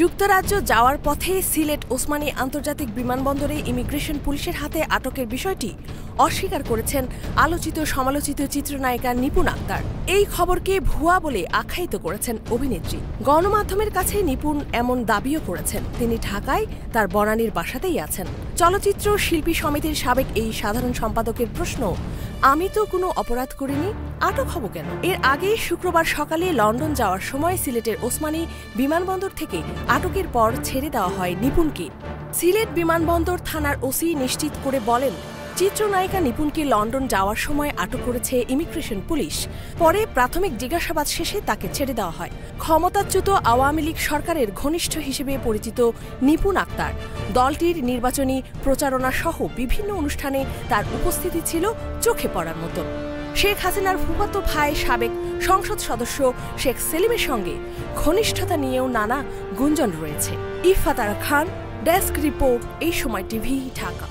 যুক্তরাজ্য যাওয়ার পথে সিলেট ওসমানী আন্তর্জাতিক বিমানবন্দরে ইমিগ্রেশন পুলিশের হাতে আটকের বিষয়টি অস্বীকার করেছেন আলোচিত সমালোচিত চিত্রনায়িকা নিপুণ আক্তার। এই খবরকে ভুয়া বলে আখ্যায়িত করেছেন অভিনেত্রী। গণমাধ্যমের কাছে নিপুণ এমন দাবিও করেছেন তিনি ঢাকায় তার বনানীর বাসাতেই আছেন। চলচ্চিত্র শিল্পী সমিতির সাবেক এই সাধারণ সম্পাদকের প্রশ্ন, আমি তো কোনো অপরাধ করিনি, আটক হব কেন? এর আগে শুক্রবার সকালে লন্ডন যাওয়ার সময় সিলেটের ওসমানী বিমানবন্দর থেকে আটকের পর ছেড়ে দেওয়া হয় নিপুণকে। সিলেট বিমানবন্দর থানার ওসি নিশ্চিত করে বলেন, চিত্রনায়িকা নিপুণকে লন্ডন যাওয়ার সময় আটক করেছে ইমিগ্রেশন পুলিশ। পরে প্রাথমিক জিজ্ঞাসাবাদ শেষে তাকে ছেড়ে দেওয়া হয়। ক্ষমতাচ্যুত আওয়ামী লীগ সরকারের ঘনিষ্ঠ হিসেবে পরিচিত নিপুণ আক্তার দলটির নির্বাচনী প্রচারণা সহ বিভিন্ন অনুষ্ঠানে তার উপস্থিতি ছিল চোখে পড়ার মতো। শেখ হাসিনার ফুফাতো ভাই সাবেক সংসদ সদস্য শেখ সেলিমের সঙ্গে ঘনিষ্ঠতা নিয়েও নানা গুঞ্জন রয়েছে। ইফাত আরা খান, ডেস্ক রিপোর্ট, এই সময় টিভি, ঢাকা।